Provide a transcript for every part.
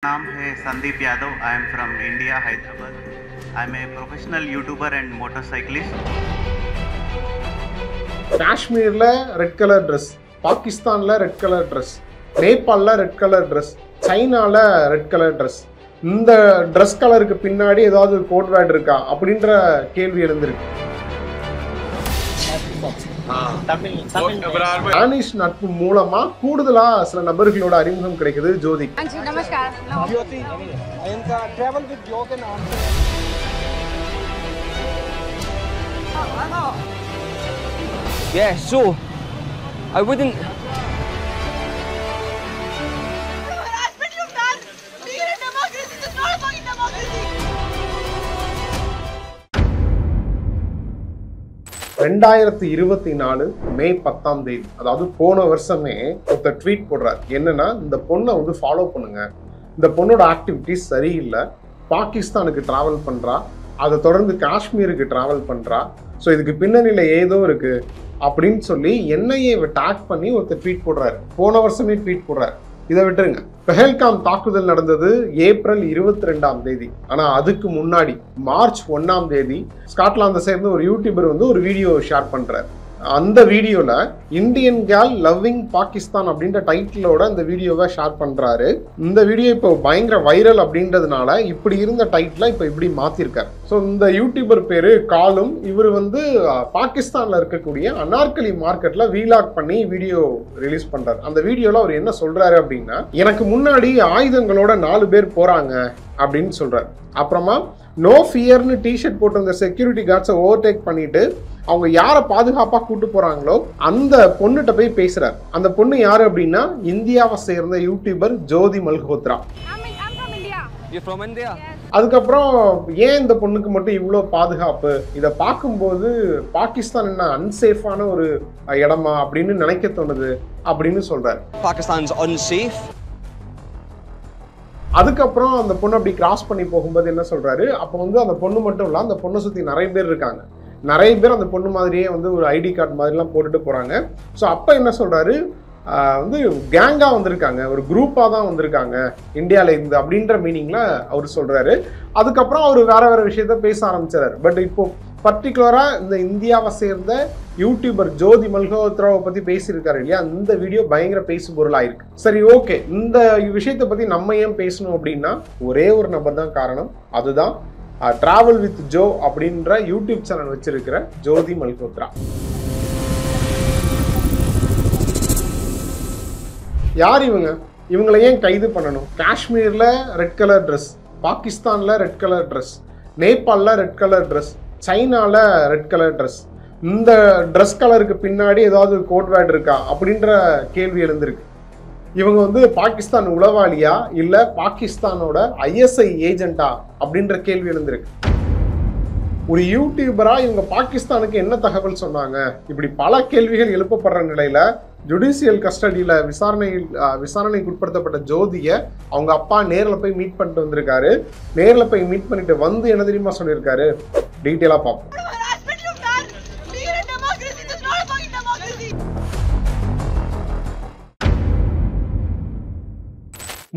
नाम है Sandeep Yadav. I am from India, Hyderabad. I am a professional YouTuber and motorcyclist. காஷ்மீர்ல red colour dress, பாகிஸ்தான்ல red colour dress, நேபாளில் red colour dress, சைனால red colour dress. இந்த dress கலருக்கு பின்னாடி ஏதாவது கோட் வேர்ட் இருக்கா அப்படின்ற கேள்வி எழுந்திருக்கு. ஸ்பானிஷ் நட்பு மூலமா கூடுதலா சில நபர்களோட அறிமுகம் கிடைக்குது ஜோதி. Yeah, so I wouldn't. ரெண்டாயிரத்தி 24 மே 10 அதாவது போன வருஷமே ஒருத்தர் ட்வீட் போடுறார். என்னன்னா, இந்த பொண்ணை வந்து ஃபாலோ பண்ணுங்க, இந்த பொண்ணோட ஆக்டிவிட்டிஸ் சரியில்லை, பாகிஸ்தானுக்கு டிராவல் பண்றா, அதை தொடர்ந்து காஷ்மீருக்கு டிராவல் பண்றா, ஸோ இதுக்கு பின்னணியில ஏதோ இருக்கு அப்படின்னு சொல்லி என்னையே டேக் பண்ணி ஒருத்தர் ட்வீட் போடுறாரு. போன வருஷமே ட்வீட் போடுறாரு. இதை விட்டுருங்க. பெஹல்காம் தாக்குதல் நடந்தது ஏப்ரல் 22. ஆனா அதுக்கு முன்னாடி மார்ச் 1 ஸ்காட்லாந்தை சேர்ந்த ஒரு யூடியூபர் வந்து ஒரு வீடியோ ஷேர் பண்றாரு. அந்த வீடியோல இந்தியன் கேர்ள் லவ்விங் பாகிஸ்தான் அப்படின்ற டைட்டிலோட அந்த வீடியோவை ஷேர் பண்றாரு. இந்த வீடியோ இப்போ பயங்கர வைரல் அப்படின்றதுனால இப்படி இருந்த டைட்டில இப்போ இப்படி மாத்திருக்காரு. ஸோ இந்த யூடியூபர் பேரு காலும். இவர் வந்து பாகிஸ்தான்ல இருக்கக்கூடிய அனார்கலி மார்க்கெட்ல வீலாக் பண்ணி வீடியோ ரிலீஸ் பண்றாரு. அந்த வீடியோல அவர் என்ன சொல்றாரு அப்படின்னா, எனக்கு முன்னாடி ஆயுதங்களோட 4 பேர் போறாங்க அப்படின்னு சொல்றாரு. அப்புறமா நோ ஃபியர்னு டிஷர்ட் போட்டிருந்த செக்யூரிட்டி கார்ட்ஸை ஓவர்டேக் பண்ணிட்டு அவங்க யாரை பாதுகாப்பாக கூட்டு போறாங்களோ அந்த பொண்ணுகிட்ட போய் பேசுறாரு. அந்த பொண்ணு யாரு அப்படின்னா, இந்தியாவை சேர்ந்த யூடியூபர் ஜோதி மல்ஹோத்ரா. அதுக்கப்புறம் ஏன் இந்த பொண்ணுக்கு மட்டும் இவ்வளோ பாதுகாப்பு, இதை பார்க்கும்போது பாகிஸ்தான் என்ன அன்சேஃபான ஒரு இடமா அப்படின்னு நினைக்க தோணுது அப்படின்னு சொல்றாரு. Pakistan's unsafe. அதுக்கப்புறம் அந்த பொண்ணு அப்படி கிராஸ் பண்ணி போகும்போது என்ன சொல்றாரு, அப்போ வந்து அந்த பொண்ணு மட்டும் இல்லை, அந்த பொண்ணை சுற்றி நிறைய பேர் இருக்காங்க. நிறைய பேர் அந்த பொண்ணு மாதிரியே வந்து ஒரு ஐடி கார்டு மாதிரிலாம் போட்டுட்டு போறாங்க. ஸோ அப்போ என்ன சொல்றாரு, வந்து கேங்காக வந்திருக்காங்க, ஒரு குரூப்பாக தான் வந்திருக்காங்க இந்தியாவில இருந்து அப்படின்ற மீனிங்ல அவர் சொல்றாரு. அதுக்கப்புறம் அவர் வேற வேற விஷயத்த பேச ஆரம்பிச்சாரு. பட் இப்போ பர்டிகுலரா இந்த இந்தியாவை சேர்ந்த யூடியூபர் ஜோதி மல்ஹோத்ராவை பத்தி பேசியிருக்காரு இல்லையா, இந்த வீடியோ பயங்கர பேசு பொருளாயிருக்கு. சரி, ஓகே, இந்த விஷயத்தை பத்தி நம்ம ஏன் பேசணும் அப்படின்னா, ஒரே ஒரு நபர் தான் காரணம். அதுதான் டிராவல் வித் ஜோ அப்படின்ற யூடியூப் சேனல் வச்சிருக்கிற ஜோதி மல்ஹோத்ரா. யார் இவங்க? இவங்களை ஏன் கைது பண்ணணும்? காஷ்மீர்ல ரெட் கலர் ட்ரெஸ், பாகிஸ்தான்ல ரெட் கலர் ட்ரெஸ், நேபாளில் ரெட் கலர் ட்ரெஸ், சைனால ரெட் கலர் ட்ரெஸ். இந்த ட்ரெஸ் கலருக்கு பின்னாடி ஏதாவது கோட் வேர்ட் இருக்கா அப்படின்ற கேள்வி எழுந்திருக்கு. இவங்க வந்து பாகிஸ்தான் உளவாளியா இல்ல பாகிஸ்தானோட ISI ஏஜென்டா அப்படின்ற கேள்வி எழுந்திருக்கு. ஒரு யூடியூபரா இவங்க பாகிஸ்தானுக்கு என்ன தகவல் சொன்னாங்க? இப்படி பல கேள்விகள் எழுப்பப்படுற நிலையில ஜுடிஷியல் கஸ்டடியில விசாரணைக்கு உட்படுத்தப்பட்ட ஜோதியை அவங்க அப்பா நேரில் போய் மீட் பண்ணிட்டு வந்திருக்காரு. நேரில் போய் மீட் பண்ணிட்டு வந்து என்ன தெரியுமா சொல்லியிருக்காரு, டீட்டெயிலா பார்ப்போம்.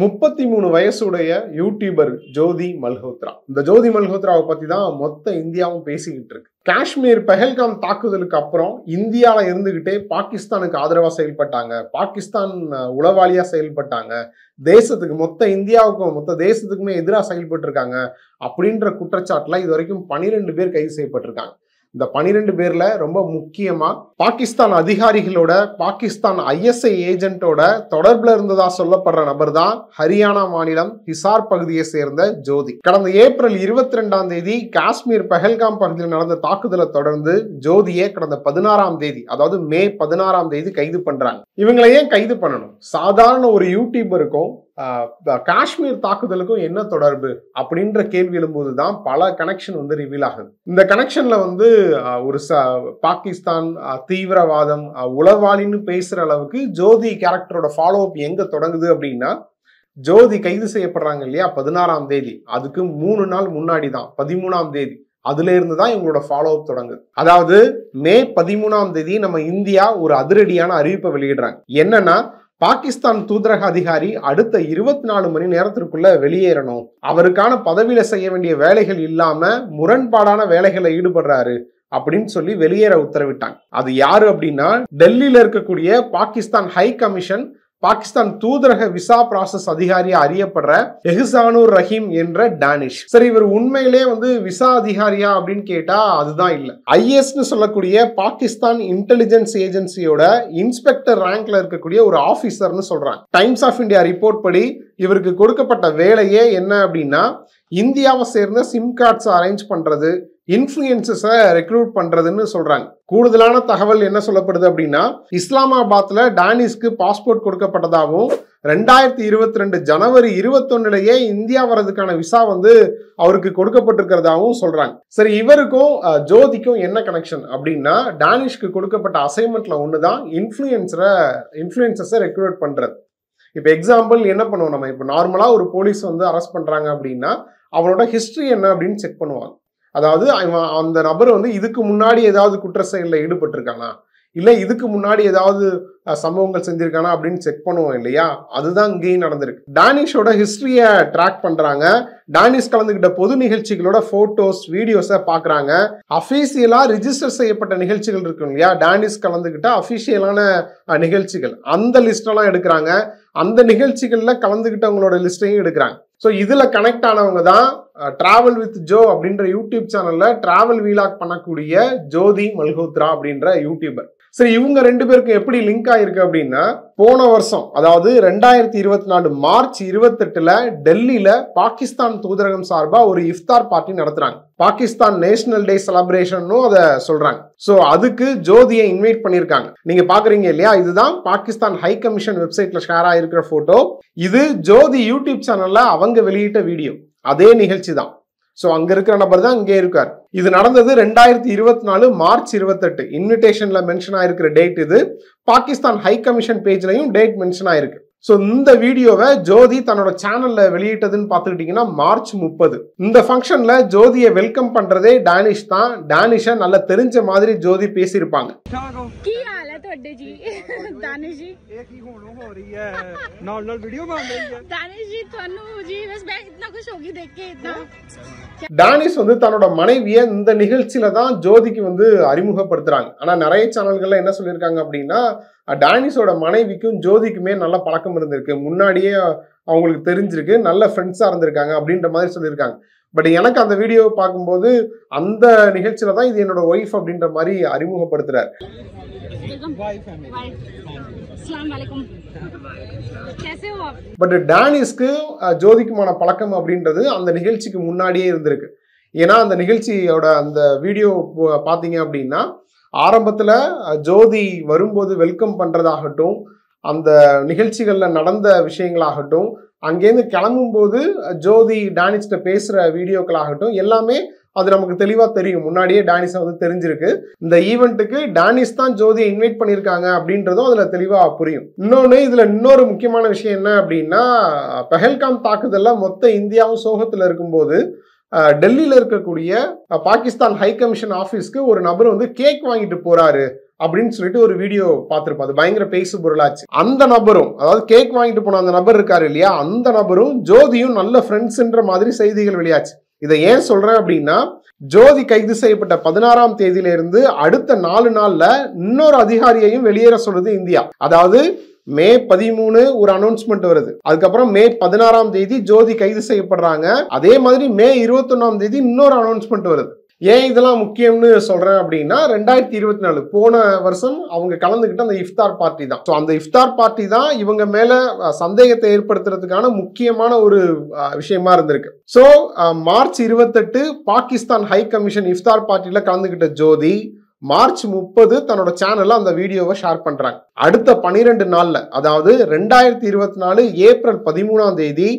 33 வயசுடைய யூடியூபர் ஜோதி மல்ஹோத்ரா. இந்த ஜோதி மல்ஹோத்ராவை பத்தி தான் மொத்த இந்தியாவும் பேசிக்கிட்டு இருக்கு. காஷ்மீர் பெஹல்காம் தாக்குதலுக்கு அப்புறம் இந்தியாவில் இருந்துகிட்டே பாகிஸ்தானுக்கு ஆதரவா செயல்பட்டாங்க, பாகிஸ்தான் உளவாளியா செயல்பட்டாங்க, தேசத்துக்கு மொத்த இந்தியாவுக்கும் மொத்த தேசத்துக்குமே எதிராக செயல்பட்டு இருக்காங்க அப்படின்ற குற்றச்சாட்டுல இது வரைக்கும் 12 பேர் கைது செய்யப்பட்டிருக்காங்க. இந்த 12 பேர்ல ரொம்ப முக்கியமா பாகிஸ்தான் அதிகாரிகளோட, பாகிஸ்தான் ISI ஏஜென்ட்டோட தொடர்புல இருந்ததா சொல்லப்படுற நபர் தான் ஹரியானா மாநிலம் ஹிசார் பகுதியை சேர்ந்த ஜோதி. கடந்த ஏப்ரல் 22 காஷ்மீர் பெஹல்காம் பகுதியில் நடந்த தாக்குதலை தொடர்ந்து ஜோதியை கடந்த 16 அதாவது மே 16 கைது பண்றாங்க. இவங்களை ஏன் கைது பண்ணணும்? சாதாரண ஒரு யூடியூபருக்கும் காஷ்மீர் தாக்குதலுக்கும் என்ன தொடர்பு அப்படின்ற கேள்வி எழும்போதுதான் பல கனெக்ஷன் வந்து ரிவீல் ஆகுது. இந்த கனெக்ஷன்ல வந்து ஒரு பாகிஸ்தான் தீவிரவாதம் உளவாளின்னு பேசுற அளவுக்கு ஜோதி கேரக்டரோட ஃபாலோ அப் எங்க தொடங்குது அப்படின்னா, ஜோதி கைது செய்யப்படுறாங்க இல்லையா 16 அதுக்கு 3 நாள் முன்னாடி தான் 13 அதுல இருந்து தான் இவங்களோட ஃபாலோ அப் தொடங்குது. அதாவது மே 13 நம்ம இந்தியா ஒரு அதிரடியான அறிவிப்பை வெளியிடுறாங்க. என்னன்னா, பாகிஸ்தான் தூதரக அதிகாரி அடுத்த 24 மணி நேரத்திற்குள்ள வெளியேறணும், அவருக்கான பதவியில செய்ய வேண்டிய வேலைகள் இல்லாம முரண்பாடான வேலைகளை ஈடுபடுறாரு அப்படின்னு சொல்லி வெளியேற உத்தரவிட்டாங்க. அது யாரு அப்படின்னா டெல்லியில இருக்கக்கூடிய பாகிஸ்தான் ஹை கமிஷன் பாகிஸ்தான் தூதரக விசா ப்ராசஸ் அதிகாரியா அறியப்படுற எஹ்சானுர் ரஹீம் என்ற டானிஷ். சரி, இவர் உண்மையிலே விசா அதிகாரியா அப்படின்னு கேட்டா அதுதான் இல்ல. ஐஎஸ்னு சொல்லக்கூடிய பாகிஸ்தான் இன்டெலிஜென்ஸ் ஏஜென்சியோட இன்ஸ்பெக்டர் ரேங்க்ல இருக்கக்கூடிய ஒரு ஆபீசர்னு சொல்றாங்க. டைம்ஸ் ஆஃப் இந்தியா ரிப்போர்ட் படி இவருக்கு கொடுக்கப்பட்ட வேலையே என்ன அப்படின்னா இந்தியாவை சேர்ந்த சிம் கார்ட்ஸ் அரேஞ்ச் பண்றது, இன்ஃப்ளூயன்சஸை ரெக்ரூட் பண்றதுன்னு சொல்றாங்க. கூடுதலான தகவல் என்ன சொல்லப்படுது அப்படின்னா இஸ்லாமாபாத்ல டானிஸ்க்கு பாஸ்போர்ட் கொடுக்கப்பட்டதாகவும் 2022 ஜனவரி 21 இந்தியா வர்றதுக்கான விசா அவருக்கு கொடுக்கப்பட்டிருக்கிறதாகவும் சொல்றாங்க. சரி, இவருக்கும் ஜோதிக்கும் என்ன கனெக்ஷன் அப்படின்னா டானிஷ்க்கு கொடுக்கப்பட்ட அசைன்மெண்ட்ல ஒண்ணுதான் இன்ஃப்ளூயன்சஸை ரெக்ரூட் பண்றது. இப்போ எக்ஸாம்பிள் என்ன பண்ணுவோம், நம்ம இப்போ நார்மலா ஒரு போலீஸ் அரெஸ்ட் பண்றாங்க அப்படின்னா அவனோட ஹிஸ்டரி என்ன அப்படின்னு செக் பண்ணுவாங்க. அதாவது அந்த நபர் இதுக்கு முன்னாடி ஏதாவது குற்ற செயலில் ஈடுபட்டிருக்கானா, இல்லை இதுக்கு முன்னாடி ஏதாவது சம்பவங்கள் செஞ்சிருக்கானா அப்படின்னு செக் பண்ணுவோம் இல்லையா. அதுதான் இங்கேயும் நடந்திருக்கு. டானிஷோட ஹிஸ்டரியை ட்ராக் பண்றாங்க. டானிஷ் கலந்துகிட்ட பொது நிகழ்ச்சிகளோட போட்டோஸ் வீடியோஸை பாக்குறாங்க. அபிஷியலா ரிஜிஸ்டர் செய்யப்பட்ட நிகழ்ச்சிகள் இருக்கும் இல்லையா, டானிஷ் கலந்துகிட்ட அபிஷியலான நிகழ்ச்சிகள், அந்த லிஸ்ட் எல்லாம் எடுக்கிறாங்க. அந்த நிகழ்ச்சிகள்ல கலந்துகிட்டவங்களோட லிஸ்டையும் எடுக்கிறாங்க. ஸோ இதுல கனெக்ட் ஆனவங்க தான் டிராவல் வித் ஜோ அப்படின்ற யூடியூப் சேனல்ல டிராவல் வீலாக் பண்ணக்கூடிய ஜோதி மல்ஹோத்ரா அப்படின்ற யூடியூபர். சரி, இவங்க 2 பேருக்கும் எப்படி லிங்க் ஆயிருக்கு அப்படின்னா போன வருஷம், அதாவது 2024 மார்ச் 28 டெல்லியில பாகிஸ்தான் தூதரகம் சார்பா ஒரு இஃப்தார் பார்ட்டி நடத்துறாங்க. பாகிஸ்தான் நேஷனல் டே செலிப்ரேஷன் அதை சொல்றாங்க. சோ அதுக்கு ஜோதியை இன்வைட் பண்ணிருக்காங்க. நீங்க பாக்குறீங்க இல்லையா, இதுதான் பாகிஸ்தான் ஹை கமிஷன் வெப்சைட்ல ஷேர் ஆயிருக்கிற போட்டோ. இது ஜோதி யூடியூப் சேனல்ல அவங்க வெளியிட்ட வீடியோ, அதே நிகழ்ச்சி தான். சோ அங்க இருக்கிற நபர் தான் இங்கே இருக்கார். இது நடந்தது 2024 மார்ச் 28. இன்விடேஷன்ல மென்ஷன் ஆயிருக்கிற டேட் இது. பாகிஸ்தான் ஹை கமிஷன் பேஜ்லயும் டேட் மென்ஷன் ஆயிருக்கு. சோ இந்த வீடியோவை ஜோதி தன்னோட சேனல்ல வெளியிட்டதுன்னு பாத்துக்கிட்டீங்கன்னா மார்ச் 30. இந்த ஃபங்க்ஷன்ல ஜோதியை வெல்கம் பண்றதே டானிஷ் தான். டானிஷை நல்லா தெரிஞ்ச மாதிரி ஜோதி பேசியிருப்பாங்க. டானிஷ் தன்னோட மனைவியை இந்த நிகழ்ச்சியில தான் ஜோதிக்கு அறிமுகப்படுத்துறாங்க. ஆனா நிறைய சேனல்கள்ல என்ன சொல்லியிருக்காங்க அப்படின்னா டானிஷோட மனைவிக்கும் ஜோதிக்குமே நல்ல பழக்கம் இருந்திருக்கு, முன்னாடியே அவங்களுக்கு தெரிஞ்சிருக்கு, நல்ல ஃப்ரெண்ட்ஸா இருந்திருக்காங்க அப்படின்ற மாதிரி சொல்லியிருக்காங்க. பட் எனக்கு அந்த வீடியோவை பார்க்கும்போது அந்த நிகழ்ச்சியில தான் இது என்னோட ஒய்ஃப் அப்படின்ற மாதிரி அறிமுகப்படுத்துறாரு. பட் டானிஷ்க்கு ஜோதிக்குமான பழக்கம் அப்படின்றது அந்த நிகழ்ச்சிக்கு முன்னாடியே இருந்திருக்கு. ஏன்னா அந்த நிகழ்ச்சியோட அந்த வீடியோ பாத்தீங்க அப்படின்னா ஆரம்பத்துல ஜோதி வரும்போது வெல்கம் பண்றதாகட்டும், அந்த நிகழ்ச்சிகள்ல நடந்த விஷயங்களாகட்டும், அங்கேருந்து கிளம்பும் போது ஜோதி டானிஷ்ட பேசுற வீடியோக்களாகட்டும், எல்லாமே அது நமக்கு தெளிவா தெரியும். முன்னாடியே டானிஷ் தெரிஞ்சிருக்கு. இந்த ஈவெண்ட்டுக்கு டானிஷ் தான் ஜோதியை இன்வைட் பண்ணியிருக்காங்க அப்படின்றதும் அதுல தெளிவா புரியும். இதுல இன்னொரு முக்கியமான விஷயம் என்ன அப்படின்னா பஹல்காம் தாக்குதல்ல மொத்த இந்தியாவும் சோகத்துல இருக்கும்போது டெல்லியில இருக்கக்கூடிய பாகிஸ்தான் ஹை கமிஷன் ஆபீஸ்க்கு ஒரு நபர் கேக் வாங்கிட்டு போறாரு அப்படின்னு சொல்லிட்டு ஒரு வீடியோ பார்த்திருப்போம். அது பயங்கர பேசு பொருளாச்சு. அந்த நபரும், அதாவது கேக் வாங்கிட்டு போன அந்த நபர் இருக்காரு இல்லையா, அந்த நபரும் ஜோதியும் நல்ல ஃப்ரெண்ட்ஸ்ன்ற மாதிரி செய்திகள் வெளியாச்சு. இதை ஏன் சொல்றேன் அப்படின்னா ஜோதி கைது செய்யப்பட்ட 16ஆம் தேதியில இருந்து அடுத்த 4 நாள்ல இன்னொரு அதிகாரியையும் வெளியேற சொல்லுது இந்தியா. அதாவது மே 13 ஒரு அனௌன்ஸ்மெண்ட் வருது. அதுக்கப்புறம் மே 16ஆம் தேதி ஜோதி கைது செய்யப்படுறாங்க. அதே மாதிரி மே 21ஆம் தேதி இன்னொரு அனௌன்ஸ்மெண்ட் வருது. ஏன் இதெல்லாம் முக்கியம்னு சொல்றேன் அப்படின்னா 2024 போன வருஷம் அவங்க கலந்துகிட்ட அந்த இஃப்தார் பார்ட்டி தான். ஸோ அந்த இஃப்தார் பார்ட்டி தான் இவங்க மேல சந்தேகத்தை ஏற்படுத்துறதுக்கான முக்கியமான ஒரு விஷயமா இருந்திருக்கு. So March 28 Pakistan high commission இஃப்தார் பார்ட்டியில கலந்துகிட்ட ஜோதி மார்ச் 30 தன்னோட சேனல்ல அந்த வீடியோவை ஷேர் பண்றாங்க. அடுத்த 12 நாள்ல, அதாவது 2024 ஏப்ரல் 13ஆம் தேதி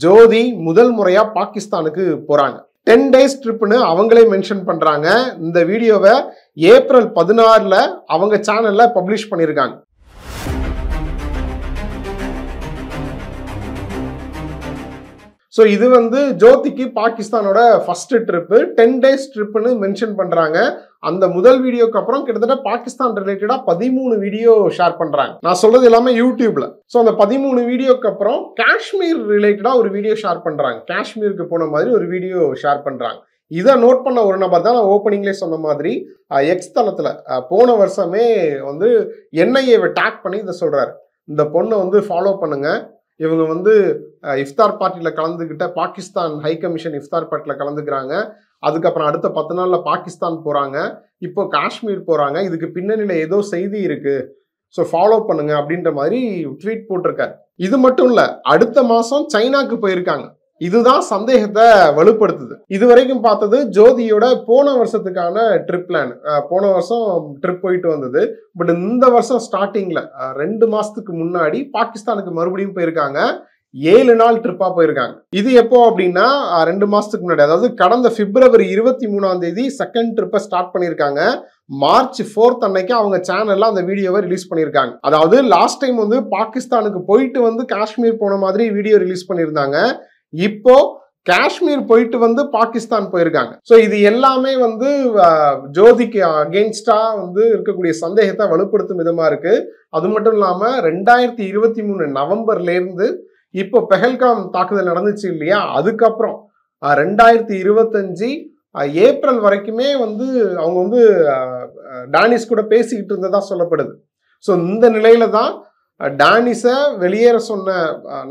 ஜோதி முதல் முறையா பாகிஸ்தானுக்கு போறாங்க. 10 டேஸ் ட்ரிப்னு அவங்களே மென்ஷன் பண்றாங்க. இந்த வீடியோவை ஏப்ரல் 16 அவங்க சேனல்ல பப்ளிஷ் பண்ணியிருக்காங்க. ஸோ இது வந்து ஜோதிக்கு பாகிஸ்தானோட ஃபர்ஸ்ட் ட்ரிப்பு, 10 days ட்ரிப்னு மென்ஷன் பண்றாங்க. அந்த முதல் வீடியோக்கு அப்புறம் கிட்டத்தட்ட பாகிஸ்தான் ரிலேட்டடா 13 வீடியோ ஷேர் பண்றாங்க. நான் சொல்றது எல்லாமே யூடியூப்ல. ஸோ அந்த 13 வீடியோக்கு அப்புறம் காஷ்மீர் ரிலேட்டடா ஒரு வீடியோ ஷேர் பண்றாங்க. காஷ்மீருக்கு போன மாதிரி ஒரு வீடியோ ஷேர் பண்றாங்க. இதை நோட் பண்ண ஒரு நபர் தான் நான் ஓப்பனிங்லேயே சொன்ன மாதிரி எக்ஸ் தளத்துல போன வருஷமே வந்து என்ஐஏவை டேக் பண்ணி இதை சொல்றாரு. இந்த பொண்ணை வந்து ஃபாலோ பண்ணுங்க, இவங்க வந்து இஃப்தார் பார்ட்டியில் கலந்துக்கிட்ட பாகிஸ்தான் ஹை கமிஷன் இஃப்தார் பார்ட்டியில் கலந்துக்கிறாங்க. அதுக்கப்புறம் அடுத்த 10 நாள்ல பாகிஸ்தான் போறாங்க, இப்போ காஷ்மீர் போறாங்க, இதுக்கு பின்னணியில ஏதோ செய்தி இருக்கு, ஸோ ஃபாலோ பண்ணுங்க அப்படின்ற மாதிரி ட்வீட் போட்டிருக்காரு. இது மட்டும் இல்ல, அடுத்த மாசம் சைனாக்கு போயிருக்காங்க. இதுதான் சந்தேகத்தை வலுப்படுத்துது. இது வரைக்கும் பார்த்தது ஜோதியோட போன வருஷத்துக்கான ட்ரிப் பிளான். போன வருஷம் ட்ரிப் போயிட்டு வந்தது. பட் இந்த வருஷம் ஸ்டார்டிங்ல 2 மாசத்துக்கு முன்னாடி பாகிஸ்தானுக்கு மறுபடியும் போயிருக்காங்க. 7 நாள் ட்ரிப்பா போயிருக்காங்க. இது எப்போ அப்படின்னா 2 மாசத்துக்கு முன்னாடி, அதாவது கடந்த பிப்ரவரி 23 செகண்ட் ட்ரிப்பை ஸ்டார்ட் பண்ணியிருக்காங்க. மார்ச் 4 அன்னைக்கு அவங்க சேனல்ல அந்த வீடியோவை ரிலீஸ் பண்ணியிருக்காங்க. அதாவது லாஸ்ட் டைம் வந்து பாகிஸ்தானுக்கு போயிட்டு வந்து காஷ்மீர் போன மாதிரி வீடியோ ரிலீஸ் பண்ணியிருந்தாங்க. இப்போ காஷ்மீர் போயிட்டு வந்து பாகிஸ்தான் போயிருக்காங்க. ஸோ இது எல்லாமே வந்து ஜோதிக்கு அகெயின்ஸ்டா வந்து இருக்கக்கூடிய சந்தேகத்தை வலுப்படுத்தும் விதமா இருக்கு. அது மட்டும் இல்லாம 2023 நவம்பர்ல இருந்து இப்போ பெஹல்காம் தாக்குதல் நடந்துச்சு இல்லையா, அதுக்கப்புறம் 2025 ஏப்ரல் வரைக்குமே வந்து அவங்க வந்து டானிஷ் கூட பேசிக்கிட்டு இருந்ததா சொல்லப்படுது. ஸோ இந்த நிலையில தான் டானிஷை வெளியேற சொன்ன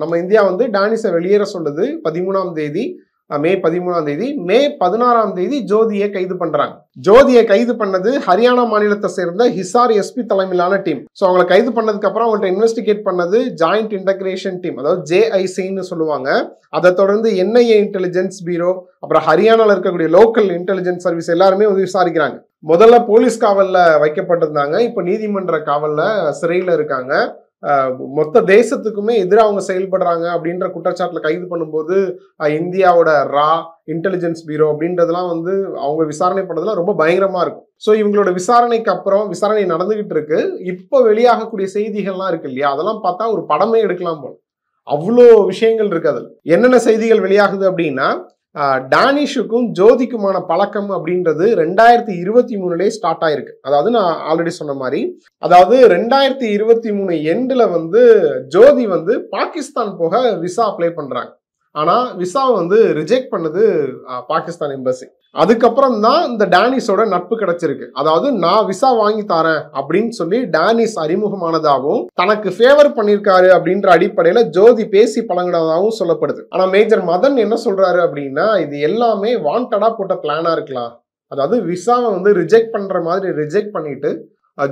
நம்ம இந்தியா வந்து டானிஷை வெளியேற சொல்லுது 13ஆம் தேதி, மே 13ஆம் தேதி. மே 16ஆம் தேதி ஜோதியை கைது பண்றாங்க. ஜோதியை கைது பண்ணது ஹரியானா மாநிலத்தை சேர்ந்த ஹிசார் எஸ்பி தலைமையிலான டீம். ஸோ அவங்களை கைது பண்ணதுக்கு அப்புறம் அவங்கள்ட்ட இன்வெஸ்டிகேட் பண்ணது ஜாயிண்ட் இன்டகிரேஷன் டீம், அதாவது JICன்னு சொல்லுவாங்க. அதை தொடர்ந்து NIA இன்டெலிஜென்ஸ் பியூரோ, அப்புறம் ஹரியானால இருக்கக்கூடிய லோக்கல் இன்டெலிஜென்ஸ் சர்வீஸ் எல்லாருமே வந்து விசாரிக்கிறாங்க. முதல்ல போலீஸ் காவல்ல வைக்கப்பட்டிருந்தாங்க, இப்போ நீதிமன்ற காவல்ல சிறையில இருக்காங்க. மொத்த தேசத்துக்குமே எதிராக அவங்க செயல்படுறாங்க அப்படின்ற குற்றச்சாட்டுல கைது பண்ணும்போது இந்தியாவோட இன்டெலிஜென்ஸ் பியூரோ அப்படின்றதெல்லாம் வந்து அவங்க விசாரணை பண்ணதெல்லாம் ரொம்ப பயங்கரமா இருக்கும். ஸோ இவங்களோட விசாரணைக்கு அப்புறம் விசாரணை நடந்துகிட்டு இருக்கு. இப்போ வெளியாகக்கூடிய செய்திகள்லாம் இருக்கு இல்லையா, அதெல்லாம் பார்த்தா ஒரு படமே எடுக்கலாம் போல, அவ்வளோ விஷயங்கள் இருக்கு. அதில் என்னென்ன செய்திகள் வெளியாகுது அப்படின்னா, டானிஷுக்கும் ஜோதிக்குமான பழக்கம் அப்படின்றது 2023 ஸ்டார்ட் ஆயிருக்கு. அதாவது நான் ஆல்ரெடி சொன்ன மாதிரி, அதாவது 2023 எண்டில் வந்து ஜோதி வந்து பாகிஸ்தான் போக விசா அப்ளை பண்றாங்க. ஆனா விசாவை வந்து ரிஜெக்ட் பண்ணது பாகிஸ்தான் எம்பசி. அதுக்கப்புறம் தான் இந்த டானிஷோட நட்பு கிடைச்சிருக்கு. அதாவது நான் விசா வாங்கி தரேன் அப்படின்னு சொல்லி டானிஷ் அறிமுகமானதாகவும் தனக்கு ஃபேவர் பண்ணியிருக்காரு அப்படின்ற அடிப்படையில ஜோதி பேசி பழங்கினதாகவும் சொல்லப்படுது. ஆனா மேஜர் மதன் என்ன சொல்றாரு அப்படின்னா, இது எல்லாமே வாண்டடா போட்ட பிளானா இருக்கலாம். அதாவது விசாவை வந்து ரிஜெக்ட் பண்ற மாதிரி ரிஜெக்ட் பண்ணிட்டு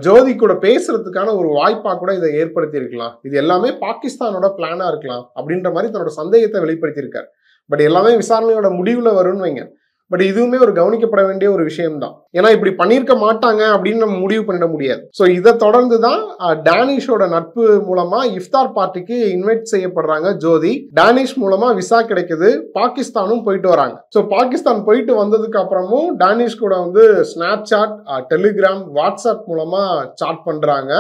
ஜோதி கூட பேசுறதுக்கான ஒரு வாய்ப்பா கூட இதை ஏற்படுத்தி இருக்கலாம். இது எல்லாமே பாகிஸ்தானோட பிளானா இருக்கலாம் அப்படின்ற மாதிரி தன்னோட சந்தேகத்தை வெளிப்படுத்தியிருக்காரு. பட் எல்லாமே விசாரணையோட முடிவுல வரும்னு வைங்க. பட் இதுவுமே ஒரு கவனிக்கப்பட வேண்டிய ஒரு விஷயம் தான். ஏன்னா இப்படி பண்ணியிருக்க மாட்டாங்க அப்படின்னு நம்ம முடிவு பண்ணிட முடியாது. ஸோ இதை தொடர்ந்து தான் டானிஷோட நட்பு மூலமா இஃப்தார் பார்ட்டிக்கு இன்வைட் செய்யப்படுறாங்க ஜோதி. டானிஷ் மூலமா விசா கிடைக்குது, பாகிஸ்தானும் போயிட்டு வராங்க. ஸோ பாகிஸ்தான் போயிட்டு வந்ததுக்கு அப்புறமும் டானிஷ் கூட வந்து ஸ்னாப் சாட், டெலிகிராம், வாட்ஸ்அப் மூலமா சாட் பண்றாங்க.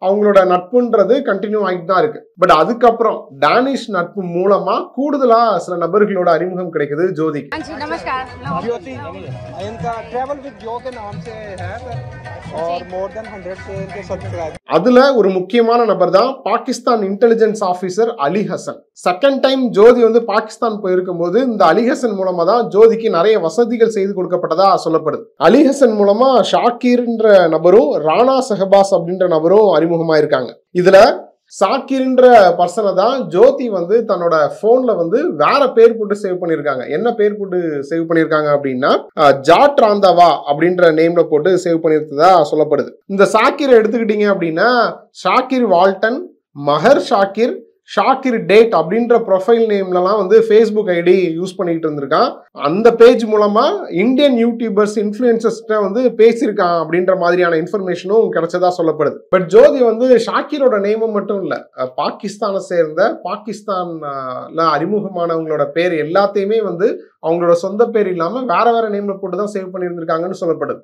அவங்களோட நட்புன்றது கண்டினியூ ஆகிட்டு தான் இருக்கு. பட் அதுக்கப்புறம் டானிஷ் நட்பு மூலமா கூடுதலா சில நபர்களோட அறிமுகம் கிடைக்குது ஜோதிக்கு. ज्योति इनका ट्रैवल विद जो के नाम से है और मोर देन 100 के इनके सब्सक्राइबर. அதுல ஒரு முக்கியமான நபர் தான் பாகிஸ்தான் இன்டெலிஜென்ஸ் ஆபீசர் அலி ஹசன். செகண்ட் டைம் ஜோதி வந்து பாகிஸ்தான் போயிருக்கும் போது இந்த அலி ஹசன் மூலமா தான் ஜோதிக்கு நிறைய வசதிகள் செய்து கொடுக்கப்பட்டதா சொல்லப்படுது. அலி ஹசன் மூலமா ஷாக்கிர்ன்ற நபரும் ராணா ஷஹபாஸ் அப்படின்ற நபரும் அறிமுகமாயிருக்காங்க. இதுல சாக்கிர்ன்ற பர்சனை தான் ஜோதி வந்து தன்னோட போன்ல வந்து வேற பேர் போட்டு சேவ் பண்ணிருக்காங்க. என்ன பேர் போட்டு சேவ் பண்ணிருக்காங்க அப்படின்னா, ஜாட் ராந்தாவா அப்படின்ற நேம்ல போட்டு சேவ் பண்ணிருந்ததா சொல்லப்படுது. இந்த சாக்கிரை எடுத்துக்கிட்டீங்க அப்படின்னா, ஷாக்கிர் வால்டன், மஹர் ஷாக்கிர், ஷாக்கிர் டேட் அப்படின்ற ப்ரொஃபைல் நேம்லலாம் வந்து ஃபேஸ்புக் ஐடி யூஸ் பண்ணிட்டு இருந்திருக்கான். அந்த பேஜ் மூலமா இந்தியன் யூடியூபர்ஸ், இன்ஃப்ளூயன்சர்ஸ்ட வந்து பேசியிருக்கான் அப்படின்ற மாதிரியான இன்ஃபர்மேஷனும் கிடைச்சதா சொல்லப்படுது. பட் ஜோதி வந்து ஷாக்கிரோட நேமும் மட்டும் இல்ல, பாகிஸ்தானை சேர்ந்த பாகிஸ்தான்ல அறிமுகமானவங்களோட பேர் எல்லாத்தையுமே வந்து அவங்களோட சொந்த பேர் இல்லாம வேற வேற நேம்ல போட்டு தான் சேவ் பண்ணியிருந்திருக்காங்கன்னு சொல்லப்படுது.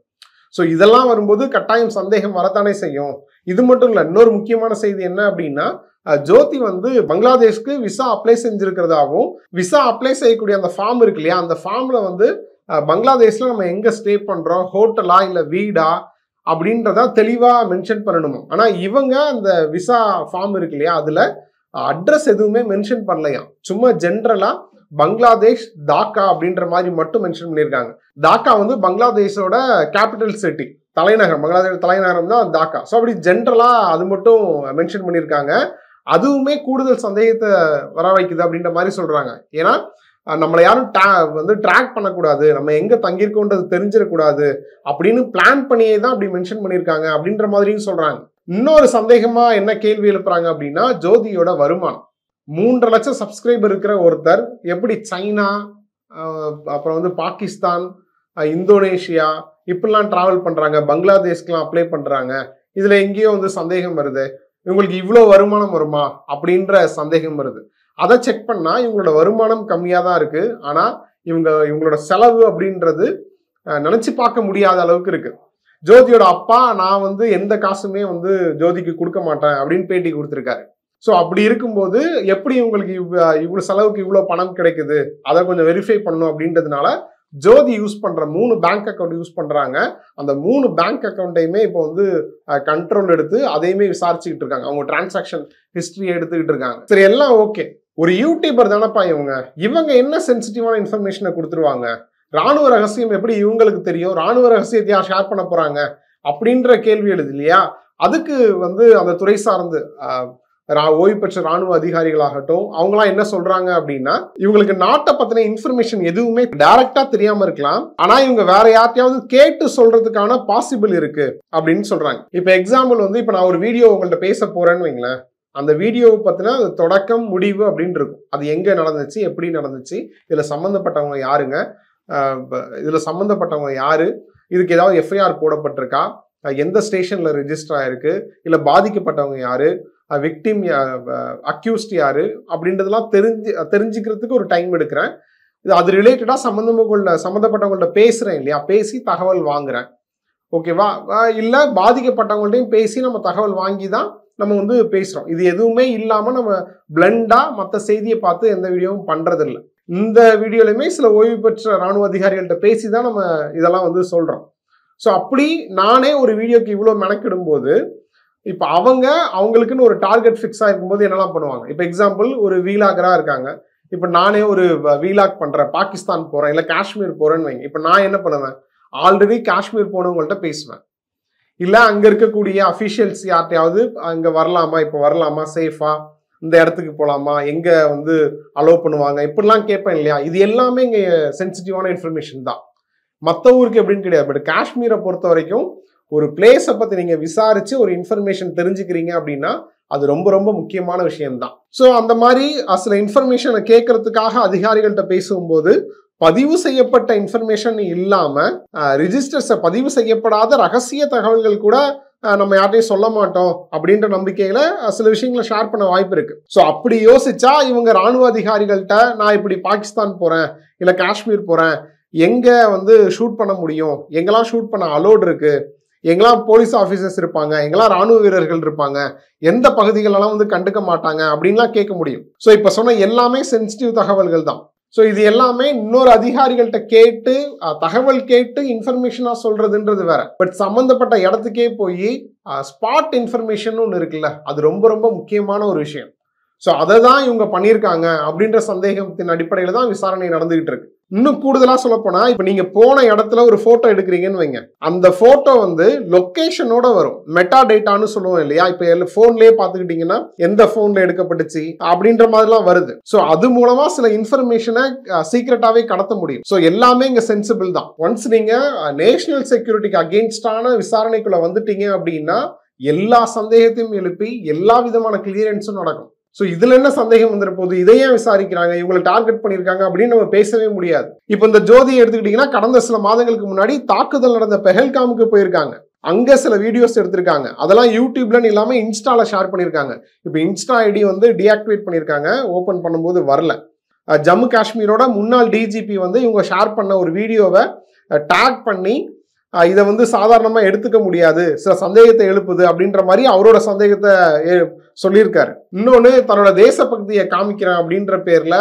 ஸோ இதெல்லாம் வரும்போது கட்டாயம் சந்தேகம் வரத்தானே செய்யும். இது மட்டும் இல்லை, இன்னொரு முக்கியமான செய்தி என்ன அப்படின்னா, ஜோதி வந்து பங்களாதேஷ்க்கு விசா அப்ளை செஞ்சிருக்கிறதாகவும் விசா அப்ளை செய்யக்கூடிய அந்த ஃபார்ம் இருக்கு இல்லையா, அந்த ஃபார்ம்ல வந்து பங்களாதேஷ்ல நம்ம எங்க ஸ்டே பண்றோம், ஹோட்டலா இல்ல வீடா அப்படின்றத தெளிவா மென்ஷன் பண்ணணுமா. ஆனா இவங்க அந்த விசா ஃபார்ம் இருக்கு இல்லையா, அதுல அட்ரஸ் எதுவுமே மென்ஷன் பண்ணலையா, சும்மா ஜென்ரலா பங்களாதேஷ் டாக்கா அப்படின்ற மாதிரி மட்டும் மென்ஷன் பண்ணியிருக்காங்க. டாக்கா வந்து பங்களாதேஷோட கேபிட்டல் சிட்டி, தலைநகரம், பங்களாதேஷ் தலைநகரம் தான் டாக்கா. ஸோ அப்படி ஜென்ரலா அது மட்டும் மென்ஷன் பண்ணியிருக்காங்க. அதுவுமே கூடுதல் சந்தேகத்தை வர வைக்குது அப்படின்ற மாதிரி சொல்றாங்க. ஏன்னா நம்மளை யாரும் வந்து ட்ராக் பண்ணக்கூடாது, நம்ம எங்க தங்கியிருக்கோன்றது தெரிஞ்சிடக்கூடாது அப்படின்னு பிளான் பண்ணியே தான் அப்படி மென்ஷன் பண்ணியிருக்காங்க அப்படின்ற மாதிரியும் சொல்றாங்க. இன்னொரு சந்தேகமா என்ன கேள்வி எழுப்புறாங்க அப்படின்னா, ஜோதியோட வருமானம். 3.5 லட்சம் சப்ஸ்கிரைபர் இருக்கிற ஒருத்தர் எப்படி சைனா, அப்புறம் வந்து பாகிஸ்தான், இந்தோனேஷியா இப்படிலாம் டிராவல் பண்றாங்க, பங்களாதேஷ்க்குலாம் அப்ளை பண்றாங்க, இதுல எங்கேயோ வந்து சந்தேகம் வருது, இவங்களுக்கு இவ்வளோ வருமானம் வருமா அப்படின்ற சந்தேகம் வருது. அதை செக் பண்ணா இவங்களோட வருமானம் கம்மியா தான் இருக்கு. ஆனா இவங்களோட செலவு அப்படின்றது நினைச்சு பார்க்க முடியாத அளவுக்கு இருக்கு. ஜோதியோட அப்பா, நான் வந்து எந்த காசுமே வந்து ஜோதிக்கு கொடுக்க மாட்டேன் அப்படின்னு பேட்டி கொடுத்துருக்காரு. ஸோ அப்படி இருக்கும்போது எப்படி இவங்களுக்கு இவ்வளோ செலவுக்கு இவ்வளோ பணம் கிடைக்குது, அதை கொஞ்சம் வெரிஃபை பண்ணணும் அப்படின்றதுனால ஜோதி யூஸ் பண்ற 3 பேங்க் அக்கௌண்ட் யூஸ் பண்றாங்க. அந்த 3 பேங்க் அக்கௌண்ட்டையுமே இப்போ வந்து கண்ட்ரோல் எடுத்து அதையுமே விசாரிச்சுக்கிட்டு இருக்காங்க. அவங்க டிரான்சாக்ஷன் ஹிஸ்டரியை எடுத்துக்கிட்டு இருக்காங்க. சரி, எல்லாம் ஓகே. ஒரு யூடியூபர் தானப்பா இவங்க என்ன சென்சிட்டிவான இன்ஃபர்மேஷனை கொடுத்துருவாங்க, ராணுவ ரகசியம் எப்படி இவங்களுக்கு தெரியும், ராணுவ ரகசியத்தை யார் ஷேர் பண்ண போறாங்க அப்படின்ற கேள்வி எழுது இல்லையா. அதுக்கு வந்து அந்த துறை சார்ந்து ஓய்வு பெற்ற ராணுவ அதிகாரிகளாகட்டும் அவங்களாம் என்ன சொல்றாங்க அப்படின்னா, இவங்களுக்கு நாட்டை பத்தின இன்ஃபர்மேஷன் எதுவுமே டைரக்டா தெரியாம இருக்கலாம், ஆனா இவங்க வேற யார்ட்டையாவது கேட்டு சொல்றதுக்கான பாசிபிள் இருக்கு அப்படின்னு சொல்றாங்க. இப்ப எக்ஸாம்பிள் வந்து, இப்ப நான் ஒரு வீடியோ உங்கள்ட்ட பேச போறேன்னு வைங்களேன், அந்த வீடியோவை பத்தின தொடக்கம் முடிவு அப்படின்னு இருக்கும். அது எங்க நடந்துச்சு, எப்படி நடந்துச்சு, இதுல சம்பந்தப்பட்டவங்க யாருங்க, இதுக்கு ஏதாவது எஃப்ஐஆர் போடப்பட்டிருக்கா, எந்த ஸ்டேஷன்ல ரெஜிஸ்டர் ஆயிருக்கு, இல்ல பாதிக்கப்பட்டவங்க யாரு, விக்டிம் அக்யூஸ்ட் யாரு அப்படின்றதெல்லாம் தெரிஞ்சுக்கிறதுக்கு ஒரு டைம் எடுக்கிறேன். அது ரிலேட்டடா சம்மந்தப்பட்டவங்கள்ட்ட பேசுறேன் இல்லையா, பேசி தகவல் வாங்குறேன். ஓகேவா, இல்ல பாதிக்கப்பட்டவங்கள்ட்டையும் பேசி நம்ம தகவல் வாங்கி தான் நம்ம வந்து பேசுறோம். இது எதுவுமே இல்லாம நம்ம பிளண்டா மற்ற செய்தியை பார்த்து எந்த வீடியோவும் பண்றது இல்லை. இந்த வீடியோலையுமே சில ஓய்வு பெற்ற ராணுவ அதிகாரிகள்கிட்ட பேசி தான் நம்ம இதெல்லாம் வந்து சொல்றோம். ஸோ அப்படி நானே ஒரு வீடியோக்கு இவ்வளோ மெனக்கிடும் போது, இப்போ அவங்களுக்குன்னு ஒரு டார்கெட் ஃபிக்ஸ் ஆகிருக்கும் என்னெல்லாம் பண்ணுவாங்க. இப்போ எக்ஸாம்பிள், ஒரு வீலாகரா இருக்காங்க. இப்போ நானே ஒரு வீலாக் பண்றேன், பாகிஸ்தான் போறேன் இல்ல காஷ்மீர் போறேன்னு வைங்க. இப்போ நான் என்ன பண்ணுவேன், ஆல்ரெடி காஷ்மீர் போனவங்கள்ட்ட பேசுவேன், இல்ல அங்க இருக்கக்கூடிய அபிஷியல்ஸ் யார்ட்டையாவது அங்க வரலாமா, இப்போ வரலாமா, சேஃபா, இந்த இடத்துக்கு போலாமா, எங்க வந்து அலோவ் பண்ணுவாங்க, இப்படிலாம் கேட்பேன் இல்லையா. இது எல்லாமே இங்க சென்சிட்டிவான இன்ஃபர்மேஷன் தான். மற்ற ஊருக்கு எப்படின்னு கிடையாது. பட் காஷ்மீரை பொறுத்த வரைக்கும் ஒரு பிளேஸை பத்தி நீங்க விசாரிச்சு ஒரு இன்ஃபர்மேஷன் தெரிஞ்சுக்கிறீங்க அப்படின்னா அது ரொம்ப ரொம்ப முக்கியமான விஷயம்தான். ஸோ அந்த மாதிரி சில இன்ஃபர்மேஷனை கேட்கறதுக்காக அதிகாரிகள்கிட்ட பேசும்போது பதிவு செய்யப்பட்ட இன்ஃபர்மேஷன் இல்லாம ரிஜிஸ்டர்ஸை பதிவு செய்யப்படாத ரகசிய தகவல்கள் கூட நம்ம யார்ட்டையும் சொல்ல மாட்டோம் அப்படின்ற நம்பிக்கையில சில விஷயங்களை ஷேர் பண்ண வாய்ப்பு இருக்கு. ஸோ அப்படி யோசிச்சா இவங்க ராணுவ அதிகாரிகள்கிட்ட நான் இப்படி பாகிஸ்தான் போறேன் இல்ல காஷ்மீர் போறேன், எங்க வந்து ஷூட் பண்ண முடியும், எங்கெல்லாம் ஷூட் பண்ண அலோட் இருக்கு, எங்கெல்லாம் போலீஸ் ஆஃபீஸர்ஸ் இருப்பாங்க, எங்கெல்லாம் ராணுவ வீரர்கள் இருப்பாங்க, எந்த பகுதிகளெல்லாம் வந்து கண்டுக்க மாட்டாங்க அப்படின்லாம் கேட்க முடியும். ஸோ இப்போ சொன்ன எல்லாமே சென்சிட்டிவ் தகவல்கள் தான். ஸோ இது எல்லாமே இன்னொரு அதிகாரிகள்கிட்ட கேட்டு தகவல் கேட்டு இன்ஃபர்மேஷனா சொல்றதுன்றது வேற. பட் சம்பந்தப்பட்ட இடத்துக்கே போய் ஸ்பாட் இன்ஃபர்மேஷன் ஒன்று இருக்குல்ல, அது ரொம்ப ரொம்ப முக்கியமான ஒரு விஷயம். ஸோ அதை தான் இவங்க பண்ணியிருக்காங்க அப்படின்ற சந்தேகத்தின் அடிப்படையில் தான் விசாரணை நடந்துகிட்டு இருக்கு. இன்னும் கூடுதலா சொல்ல போனா, இப்ப நீங்க போன இடத்துல ஒரு போட்டோ எடுக்கிறீங்கன்னு வைங்க, அந்த போட்டோ வந்து லொகேஷனோட வரும், மெட்டா டேட்டான்னு சொல்லுவோம் இல்லையா. இப்ப போன்லயே பாத்துக்கிட்டீங்கன்னா எந்த போன்ல எடுக்கப்பட்டுச்சு அப்படின்ற மாதிரிலாம் வருது. ஸோ அது மூலமா சில இன்ஃபர்மேஷனை சீக்கிரட்டாவே கடத்த முடியும். ஸோ எல்லாமே இங்க சென்சிபிள் தான். ஒன்ஸ் நீங்க நேஷனல் செக்யூரிட்டிக்கு அகெயின்ஸ்டான விசாரணைக்குள்ள வந்துட்டீங்க அப்படின்னா எல்லா சந்தேகத்தையும் எழுப்பி எல்லா விதமான கிளியரன்ஸும் நடக்கும். ஸோ இதுல என்ன சந்தேகம் வந்துட போகுது, இதையே விசாரிக்கிறாங்க, இவங்களை டார்கெட் பண்ணியிருக்காங்க அப்படின்னு நம்ம பேசவே முடியாது. இப்போ இந்த ஜோதியை எடுத்துக்கிட்டீங்கன்னா கடந்த சில மாதங்களுக்கு முன்னாடி தாக்குதல் நடந்த பெஹல்காமுக்கு போயிருக்காங்க, அங்க சில வீடியோஸ் எடுத்திருக்காங்க, அதெல்லாம் யூடியூப்லன்னு இல்லாம இன்ஸ்டால ஷேர் பண்ணியிருக்காங்க. இப்போ இன்ஸ்டா ஐடி வந்து டீஆக்டிவேட் பண்ணியிருக்காங்க, ஓப்பன் பண்ணும்போது வரல. ஜம்மு காஷ்மீரோட முன்னாள் டிஜிபி வந்து இவங்க ஷேர் பண்ண ஒரு வீடியோவை டேக் பண்ணி இதை வந்து சாதாரணமா எடுத்துக்க முடியாது, சில சந்தேகத்தை எழுப்புது அப்படின்ற மாதிரி அவரோட சந்தேகத்தை சொல்லியிருக்காரு. இன்னொன்னு, தன்னோட தேசபக்தியை காமிக்கிறேன் அப்படின்ற பேர்ல